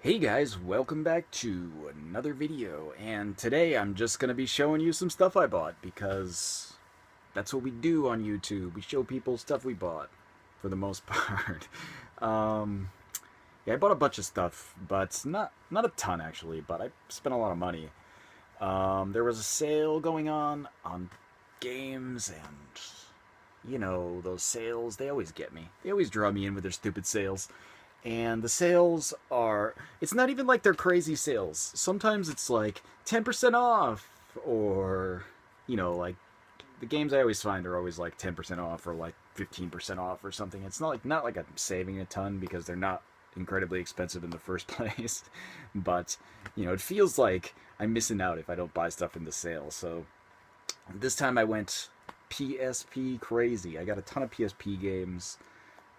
Hey guys, welcome back to another video, and today I'm just gonna be showing you some stuff I bought, because that's what we do on YouTube. We show people stuff we bought, for the most part. um, yeah, I bought a bunch of stuff, but not a ton actually, but I spent a lot of money. There was a sale going on games, and those sales, they always get me. They always draw me in with their stupid sales. And the sales are, it's not even like they're crazy sales. Sometimes it's like 10% off, or like the games I always find are always like 10% off or like 15% off or something. It's not like I'm saving a ton, because they're not incredibly expensive in the first place. But it feels like I'm missing out if I don't buy stuff in the sale. So this time I went PSP crazy. I got a ton of PSP games.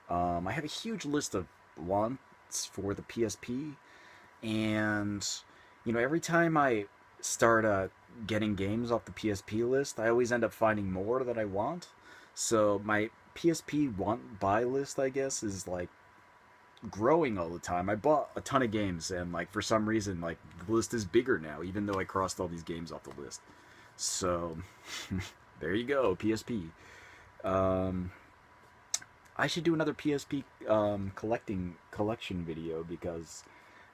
I have a huge list of wants for the PSP, and every time I start getting games off the PSP list, I always end up finding more that I want. So my PSP want buy list, I guess, is like growing all the time. I bought a ton of games, and like for some reason, like the list is bigger now, even though I crossed all these games off the list. So there you go, PSP. Um, I should do another PSP collection video, because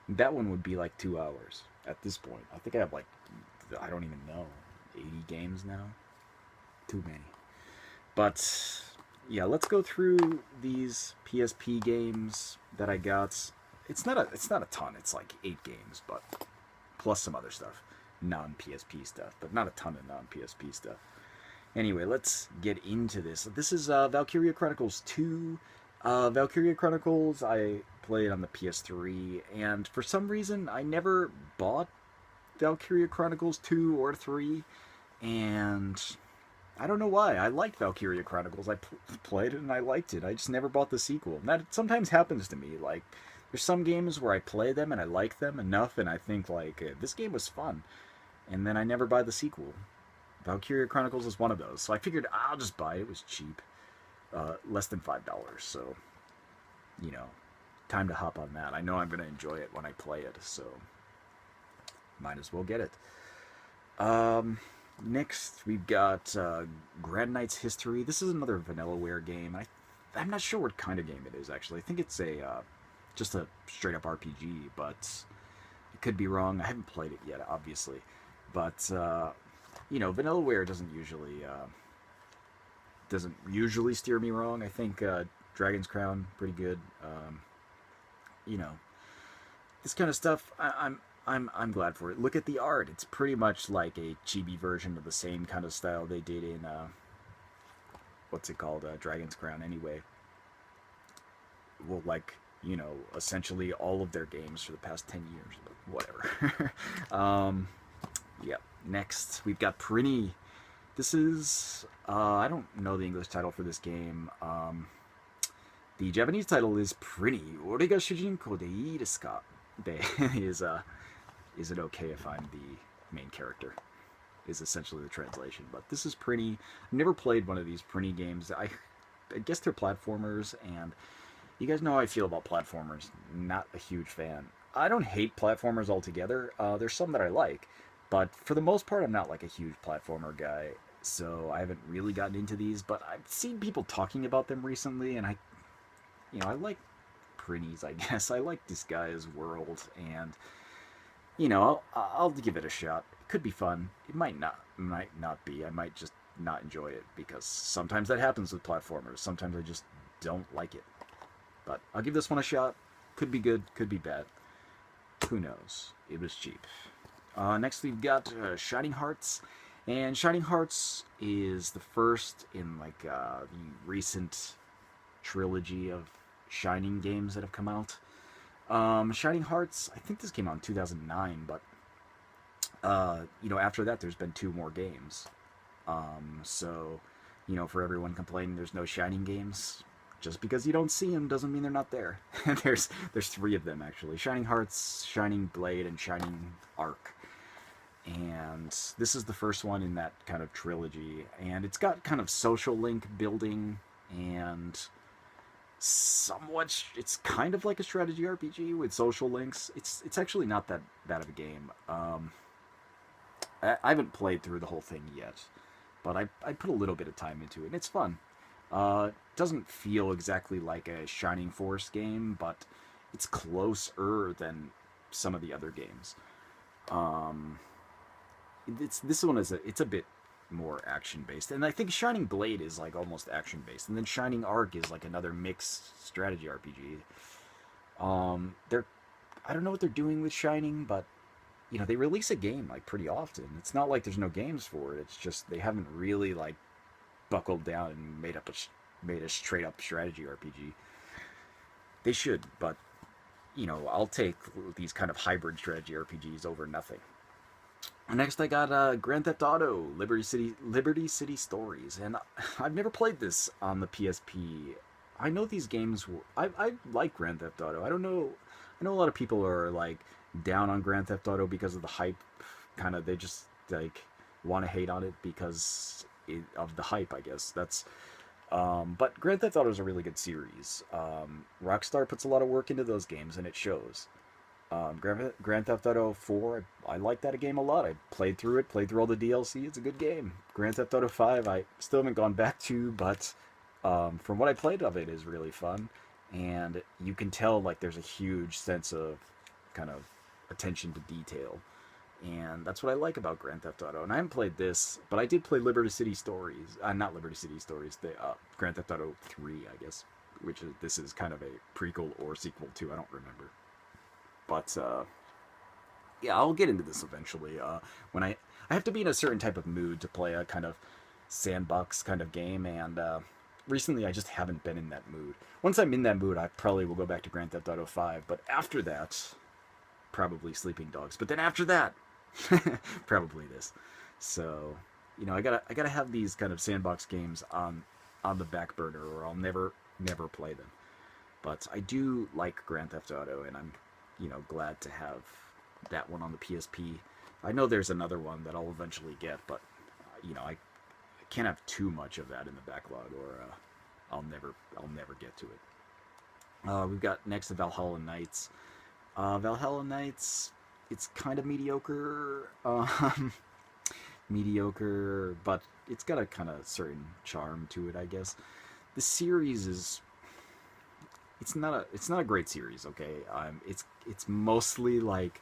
that one would be like 2 hours at this point. I think I have like, I don't even know, 80 games now. Too many. But yeah, let's go through these PSP games that I got. It's not a ton. It's like 8 games, but plus some other stuff, non PSP stuff, but not a ton of non PSP stuff. Anyway, let's get into this. This is Valkyrie Chronicles 2. Valkyrie Chronicles I played on the PS3, and for some reason I never bought Valkyrie Chronicles 2 or 3, and I don't know why. I liked Valkyrie Chronicles. I played it and I liked it. I just never bought the sequel. And that sometimes happens to me. Like, there's some games where I play them and I like them enough, and I think, like, this game was fun, and then I never buy the sequel. Valkyria Chronicles is one of those. So I figured I'll just buy it. It was cheap. Less than $5. So, you know, time to hop on that. I know I'm going to enjoy it when I play it. So, might as well get it. Next, we've got Grand Knight's History. This is another Vanillaware game. I'm not sure what kind of game it is, actually. I think it's just a straight-up RPG, but it could be wrong. I haven't played it yet, obviously. But Vanillaware doesn't usually steer me wrong. I think Dragon's Crown pretty good. You know, this kind of stuff. I'm glad for it. Look at the art. It's pretty much like a chibi version of the same kind of style they did in what's it called? Dragon's Crown. Anyway, well, like essentially all of their games for the past 10 years. But whatever. Yeah. Next, we've got Prinny. This is I don't know the English title for this game. The Japanese title is Prinny. Ore ga shujinko de ii desu ka? De is it okay if I'm the main character? Is essentially the translation. But this is Prinny. I've never played one of these Prinny games. I guess they're platformers, and you guys know how I feel about platformers. Not a huge fan. I don't hate platformers altogether. There's some that I like, but for the most part, I'm not like a huge platformer guy. So I haven't really gotten into these, but I've seen people talking about them recently, and I like Prinnies, I guess. I like this guy's world, and I'll give it a shot. It could be fun. It might not be. I might just not enjoy it, because sometimes that happens with platformers. Sometimes I just don't like it. But I'll give this one a shot. Could be good, could be bad. Who knows? It was cheap. Next, we've got Shining Hearts. And Shining Hearts is the first in like the recent trilogy of Shining games that have come out. Shining Hearts, I think this came out in 2009, but after that, there's been 2 more games. So, for everyone complaining there's no Shining games, just because you don't see them doesn't mean they're not there. there's 3 of them, actually: Shining Hearts, Shining Blade, and Shining Arc. And this is the first one in that kind of trilogy, and it's got kind of social link building, and somewhat. It's kind of like a strategy RPG with social links. It's actually not that bad of a game. I haven't played through the whole thing yet, but I put a little bit of time into it, and it's fun. It doesn't feel exactly like a Shining Force game, but it's closer than some of the other games. Um, it's this one is it's a bit more action based, and I think Shining Blade is like almost action based, and then Shining Arc is like another mixed strategy RPG. They're I don't know what they're doing with Shining, but they release a game like pretty often. It's not like there's no games for it. It's just they haven't really like buckled down and made a straight up strategy RPG. They should, but I'll take these kind of hybrid strategy RPGs over nothing. Next, I got Grand Theft Auto Liberty City Stories, and I've never played this on the PSP. I know these games. I like Grand Theft Auto. I don't know. I know a lot of people are like down on Grand Theft Auto because of the hype. Kind of, they just like want to hate on it because of the hype. I guess that's. But Grand Theft Auto is a really good series. Rockstar puts a lot of work into those games, and it shows. Grand Theft Auto 4, I like that game a lot. I played through it, played through all the DLC. It's a good game. Grand Theft Auto 5, I still haven't gone back to, but from what I played of it is really fun. And you can tell like there's a huge sense of kind of attention to detail. And that's what I like about Grand Theft Auto. And I haven't played this, but I did play Liberty City Stories. Not Liberty City Stories, the Grand Theft Auto 3, I guess. This is kind of a prequel or sequel to, I don't remember. But yeah, I'll get into this eventually. When I have to be in a certain type of mood to play a kind of sandbox kind of game, and recently I just haven't been in that mood. Once I'm in that mood, I probably will go back to Grand Theft Auto 5. But after that, probably Sleeping Dogs. But then after that, probably this. So I gotta have these kind of sandbox games on the back burner, or I'll never play them. But I do like Grand Theft Auto, and I'm glad to have that one on the PSP. I know there's another one that I'll eventually get, but I can't have too much of that in the backlog, or I'll never get to it. We've got next the Valhalla Knights. Valhalla Knights, it's kind of mediocre, mediocre, but it's got a kind of certain charm to it, I guess. The series is it's not a great series, okay? It's mostly like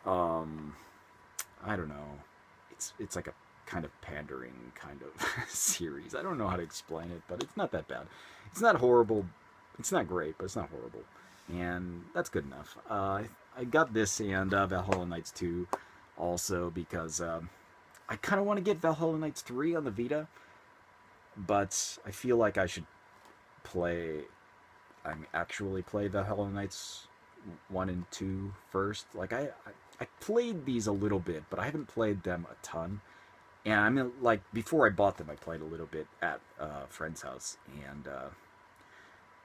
I don't know. It's like a kind of pandering kind of series. I don't know how to explain it, but it's not that bad. It's not horrible. It's not great, but it's not horrible, and that's good enough. I got this and Valhalla Knights 2 also because I kind of want to get Valhalla Knights 3 on the Vita, but I feel like I should play actually play Valhalla Knights 1 and 2 first. Like I played these a little bit, but I haven't played them a ton. And I mean, like before I bought them, I played a little bit at a friend's house, and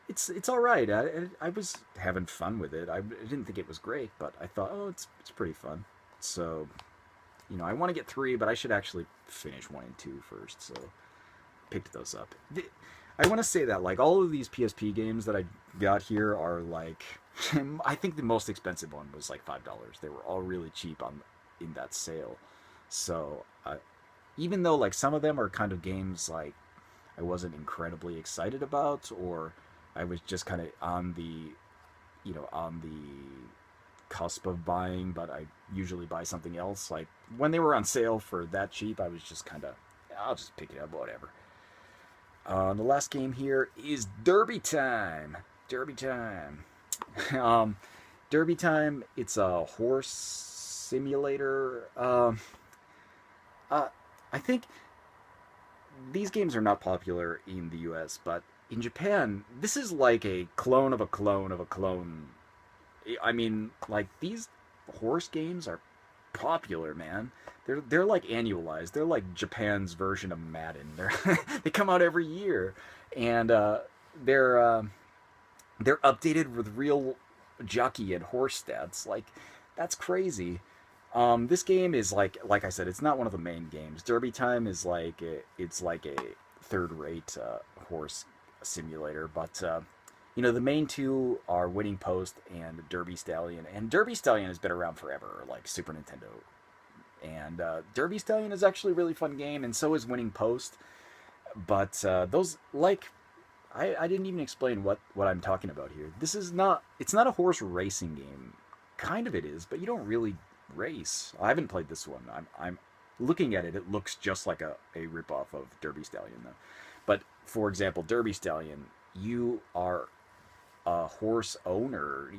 it's all right. I was having fun with it. I didn't think it was great, but I thought, oh, it's pretty fun. So, I want to get 3, but I should actually finish 1 and 2 first. So, picked those up. I want to say that like all of these PSP games that I got here are like, I think the most expensive one was like $5. They were all really cheap in that sale. So, even though like some of them are kind of games like I wasn't incredibly excited about, or I was just kind of on the cusp of buying, but I usually buy something else. Like when they were on sale for that cheap, I was just kind of, I'll just pick it up, whatever. The last game here is Derby Time. Derby Time. Derby Time. It's a horse simulator. I think these games are not popular in the U.S., but in Japan, this is like a clone of a clone of a clone. I mean, like these horse games are popular, man. They're like annualized. They're like Japan's version of Madden. They come out every year, and they're updated with real jockey and horse stats. Like that's crazy. This game is like I said, it's not one of the main games. Derby Time is like it's like a third-rate horse simulator, but the main two are Winning Post and Derby Stallion. And Derby Stallion has been around forever, like Super Nintendo. And Derby Stallion is actually a really fun game, and so is Winning Post. But those, like, I didn't even explain what I'm talking about here. It's not a horse racing game. Kind of it is, but you don't really race. I haven't played this one. I'm looking at it. It looks just like a ripoff of Derby Stallion, though. But for example, Derby Stallion, you are a horse owner.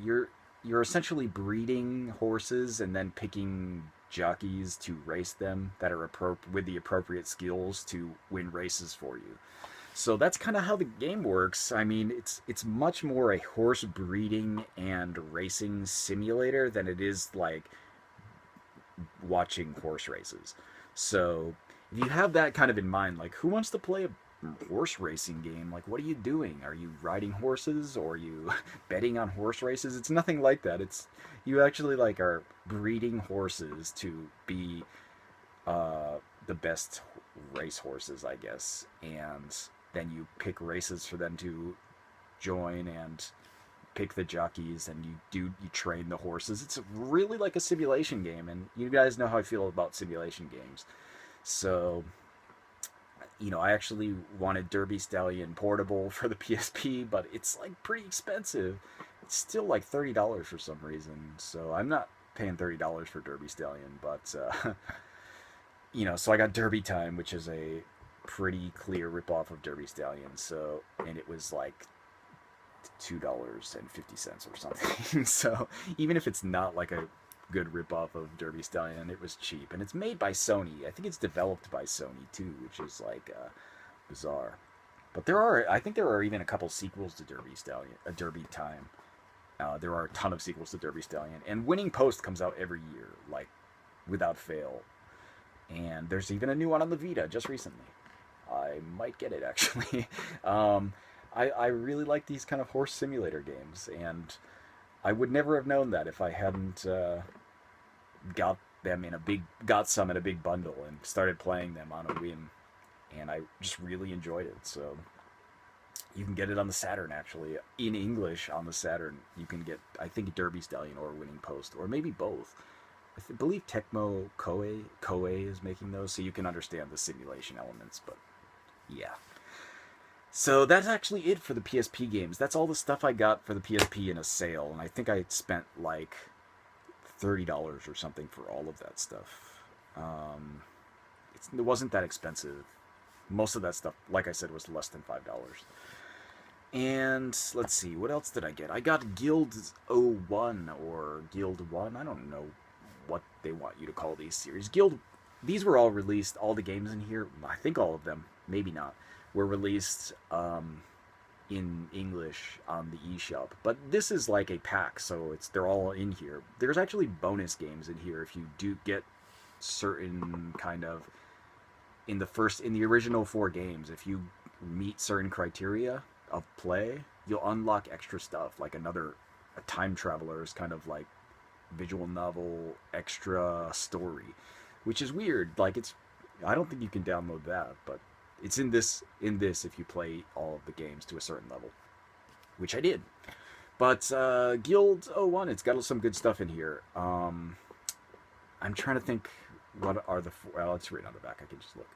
You're essentially breeding horses and then picking jockeys to race them that are with the appropriate skills to win races for you. So that's kind of how the game works. I mean, it's much more a horse breeding and racing simulator than it is like watching horse races. So if you have that kind of in mind, like who wants to play a horse racing game? Like, what are you doing? Are you riding horses, or are you betting on horse races? It's nothing like that. It's you actually like are breeding horses to be the best race horses, I guess, and then you pick races for them to join and pick the jockeys, and you train the horses. It's really like a simulation game, and you guys know how I feel about simulation games. So I actually wanted Derby Stallion portable for the PSP, but it's like pretty expensive. It's still like $30 for some reason, so I'm not paying $30 for Derby Stallion, but so I got Derby Time, which is a pretty clear ripoff of Derby Stallion. So, and it was like $2.50 or something. So even if it's not like a good ripoff of Derby Stallion, it was cheap, and it's made by Sony. I think it's developed by Sony too, which is like bizarre. But I think there are even a couple sequels to Derby Stallion, Derby Time. There are a ton of sequels to Derby Stallion, and Winning Post comes out every year, like without fail. And there's even a new one on the Vita just recently. I might get it actually. I really like these kind of horse simulator games, and I would never have known that if I hadn't got some in a big bundle and started playing them on a whim, and I just really enjoyed it. So you can get it on the Saturn, actually, in English on the Saturn. You can get, I think, Derby Stallion or Winning Post, or maybe both. I believe Tecmo Koei is making those, so you can understand the simulation elements. But yeah. So that's actually it for the PSP games. That's all the stuff I got for the PSP in a sale, and I think I spent like $30 or something for all of that stuff. It wasn't that expensive. Most of that stuff, like I said, was less than $5. And let's see, what else did I get? I got Guild 01 or Guild 1. I don't know what they want you to call these series. These were all released, all the games in here, I think all of them, maybe not, were released in English on the eShop. But this is like a pack, so they're all in here. There's actually bonus games in here if you do get certain kind of in the original 4 games. If you meet certain criteria of play, you'll unlock extra stuff, like a time traveler's kind of like visual novel extra story, which is weird. Like I don't think you can download that, but it's in this if you play all of the games to a certain level, which I did. But Guild 01, it's got some good stuff in here. I'm trying to think what are the well, let's read on the back. I can just look.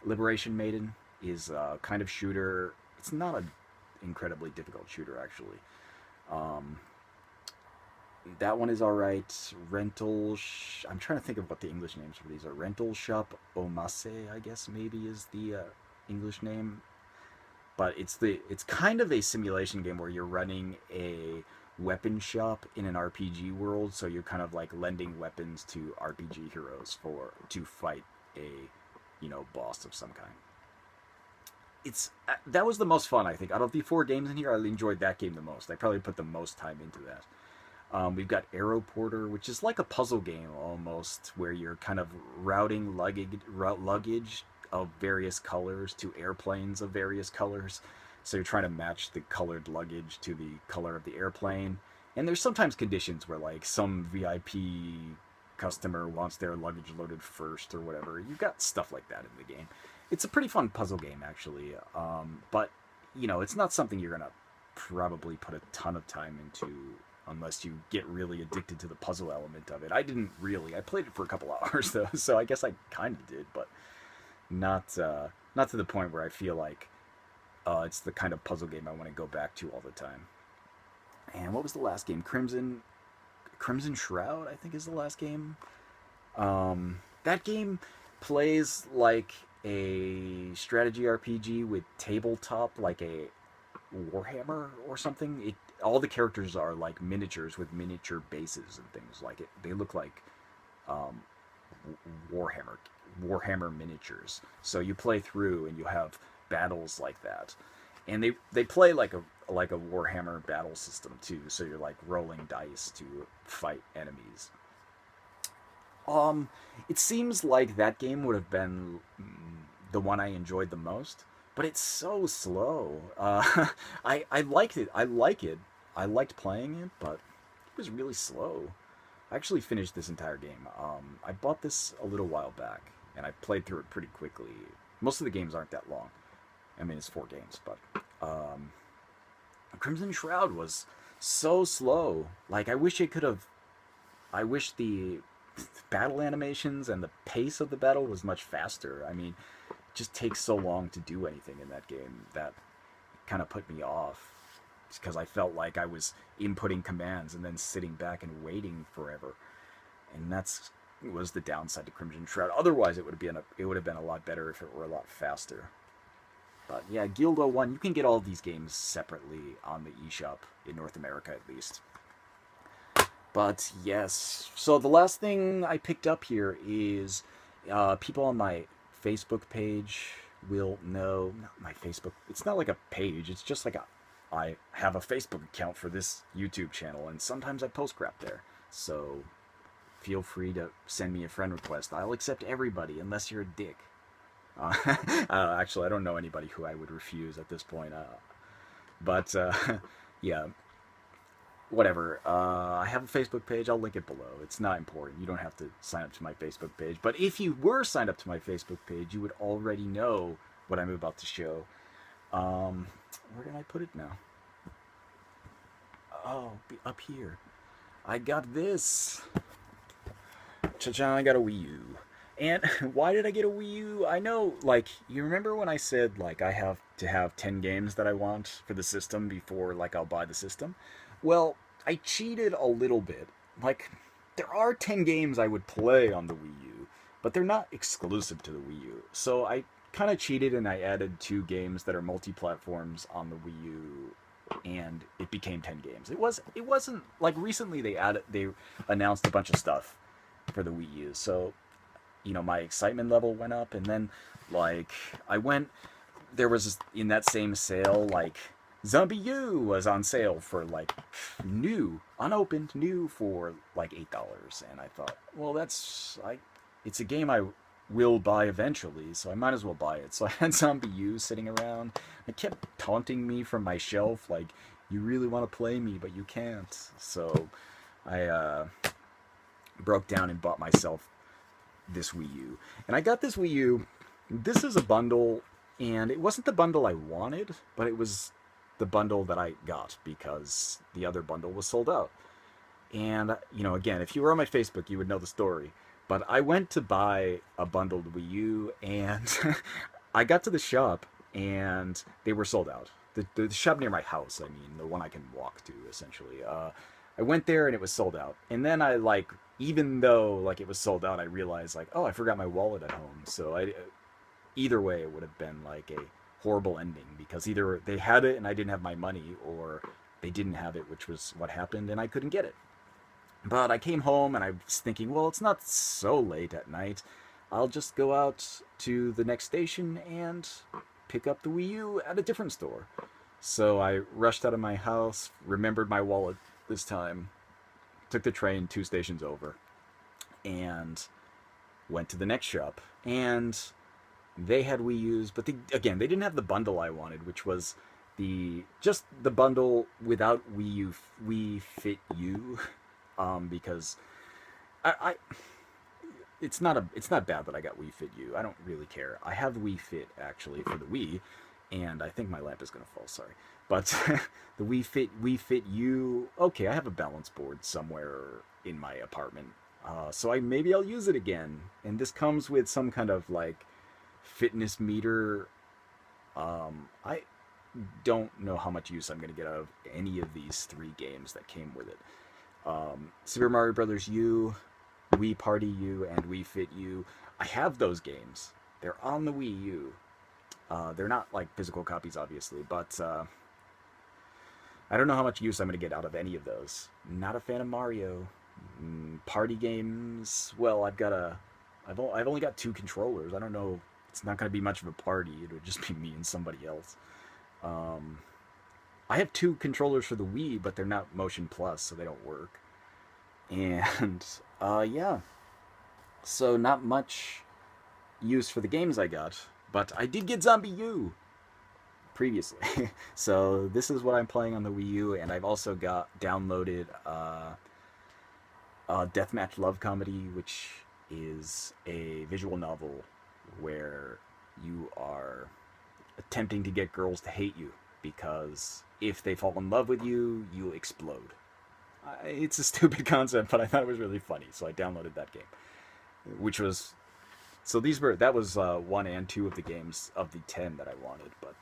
Liberation Maiden is a kind of shooter. It's not an incredibly difficult shooter, actually. That one is alright. I'm trying to think of what the English names for these are. Rental Shop Omase, I guess maybe is the English name. But it's kind of a simulation game where you're running a weapon shop in an RPG world, so you're kind of like lending weapons to RPG heroes to fight a boss of some kind. That was the most fun, I think. Out of the 4 games in here, I enjoyed that game the most. I probably put the most time into that. We've got Aero Porter, which is like a puzzle game almost, where you're kind of routing luggage of various colors to airplanes of various colors. So you're trying to match the colored luggage to the color of the airplane. And there's sometimes conditions where like some VIP customer wants their luggage loaded first or whatever. You've got stuff like that in the game. It's a pretty fun puzzle game, actually. But, you know, it's not something you're going to probably put a ton of time into unless you get really addicted to the puzzle element of it. I didn't really. I played it for a couple hours, though, so I guess I kind of did, but not to the point where I feel like it's the kind of puzzle game I want to go back to all the time. And what was the last game? Crimson Shroud, I think, is the last game. That game plays like a strategy RPG with tabletop, like a Warhammer or something. All the characters are like miniatures with miniature bases and things like it. They look like um, Warhammer miniatures. So you play through and you have battles like that, and they play like a Warhammer battle system too. So you're like rolling dice to fight enemies. Um, it seems like that game would have been the one I enjoyed the most, but it's so slow. I liked it. I like it. I liked playing it, but it was really slow. I actually finished this entire game. I bought this a little while back, and I played through it pretty quickly. Most of the games aren't that long. I mean, it's 4 games, but um, Crimson Shroud was so slow. Like, I wish it could have. I wish the battle animations and the pace of the battle was much faster. I mean, it just takes so long to do anything in that game that kind of put me off because I felt like I was inputting commands and then sitting back and waiting forever. And that's was the downside to Crimson Shroud. Otherwise, it would have been a lot better if it were a lot faster. But yeah, Guild 01, you can get all these games separately on the eShop in North America at least. But yes, so the last thing I picked up here is people on my Facebook page will know. Not my Facebook. It's not like a page. It's just like I have a Facebook account for this YouTube channel, and sometimes I post crap there. So feel free to send me a friend request. I'll accept everybody unless you're a dick. Uh, actually, I don't know anybody who I would refuse at this point. But yeah, whatever. I have a Facebook page. I'll link it below. It's not important. You don't have to sign up to my Facebook page. But if you were signed up to my Facebook page, you would already know what I'm about to show. Where did I put it now? Oh, up here. I got this. Cha-cha, I got a Wii U. And why did I get a Wii U? I know, like, you remember when I said, like, I have to have 10 games that I want for the system before, like, I'll buy the system? Well, I cheated a little bit. Like, there are 10 games I would play on the Wii U, but they're not exclusive to the Wii U. So I kind of cheated and I added 2 games that are multi-platforms on the Wii U, and it became 10 games. It wasn't like recently they announced a bunch of stuff for the Wii U. So, you know, my excitement level went up, and then like I went there was in that same sale, like Zombie U was on sale for like unopened new for like $8, and I thought, well, it's a game I will buy eventually, so I might as well buy it. So I had Zombie U sitting around. It kept taunting me from my shelf, like, you really want to play me, but you can't. So I broke down and bought myself this Wii U. And I got this Wii U. This is a bundle, and it wasn't the bundle I wanted, but it was the bundle that I got because the other bundle was sold out. And, you know, again, if you were on my Facebook, you would know the story. But I went to buy a bundled Wii U, and I got to the shop, and they were sold out. The shop near my house, I mean, the one I can walk to, essentially. I went there, and it was sold out. And then I, like, even though, like, it was sold out, I realized, like, oh, I forgot my wallet at home. So either way, it would have been, like, a horrible ending, because either they had it and I didn't have my money, or they didn't have it, which was what happened, and I couldn't get it. But I came home and I was thinking, well, it's not so late at night. I'll just go out to the next station and pick up the Wii U at a different store. So I rushed out of my house, remembered my wallet this time, took the train 2 stations over, and went to the next shop. And they had Wii U's, but they didn't have the bundle I wanted, which was just the bundle without Wii Fit U. Because I it's not bad that I got Wii Fit U. I don't really care. I have Wii Fit actually for the Wii, and I think my lamp is gonna fall. Sorry, but the Wii Fit U. Okay, I have a balance board somewhere in my apartment, so maybe I'll use it again. And this comes with some kind of like fitness meter. I don't know how much use I'm gonna get out of any of these three games that came with it. Super Mario Brothers U, Wii Party U, and Wii Fit U. I have those games. They're on the Wii U. They're not like physical copies, obviously, but I don't know how much use I'm going to get out of any of those. Not a fan of Mario. Party games. Well, I've only got two controllers. I don't know. It's not going to be much of a party. It would just be me and somebody else. Um, I have two controllers for the Wii, but they're not Motion Plus, so they don't work. And yeah, so not much use for the games I got, but I did get Zombie U previously. So this is what I'm playing on the Wii U, and I've also got downloaded Deathmatch Love Comedy, which is a visual novel where you are attempting to get girls to hate you because if they fall in love with you, you explode. It's a stupid concept, but I thought it was really funny, so I downloaded that game, which was that was one and two of the games of the 10 that I wanted, but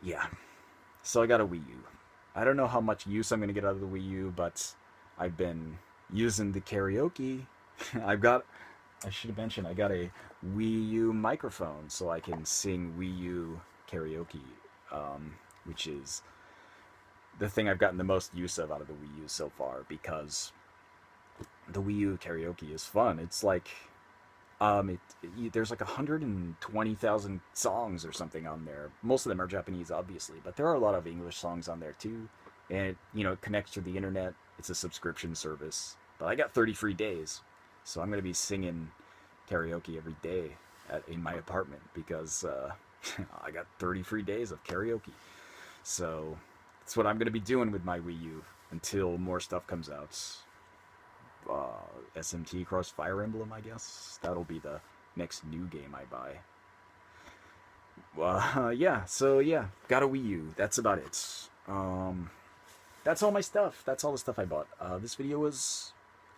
yeah. So I got a Wii U. I don't know how much use I'm gonna get out of the Wii U, but I've been using the karaoke. I've got. I should have mentioned I got a Wii U microphone, so I can sing Wii U karaoke, which is the thing I've gotten the most use of out of the Wii U so far, because the Wii U karaoke is fun. It's like there's like 120,000 songs or something on there. Most of them are Japanese, obviously, but there are a lot of English songs on there too. And it connects to the internet. It's a subscription service. But I got 30 free days, so I'm gonna be singing karaoke every day in my apartment because I got 30 free days of karaoke. So that's what I'm gonna be doing with my Wii U until more stuff comes out. SMT Cross Fire Emblem, I guess. That'll be the next new game I buy. Yeah, so yeah, got a Wii U. That's about it. That's all my stuff. That's all the stuff I bought. This video was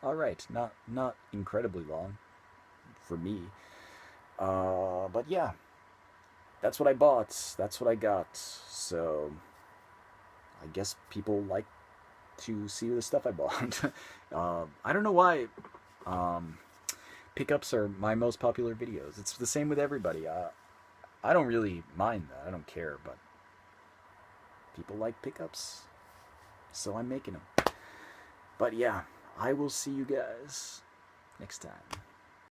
alright. Not incredibly long for me. But yeah, that's what I bought. That's what I got. So I guess people like to see the stuff I bought. I don't know why pickups are my most popular videos. It's the same with everybody. I don't really mind that. I don't care, but people like pickups, so I'm making them. But yeah, I will see you guys next time.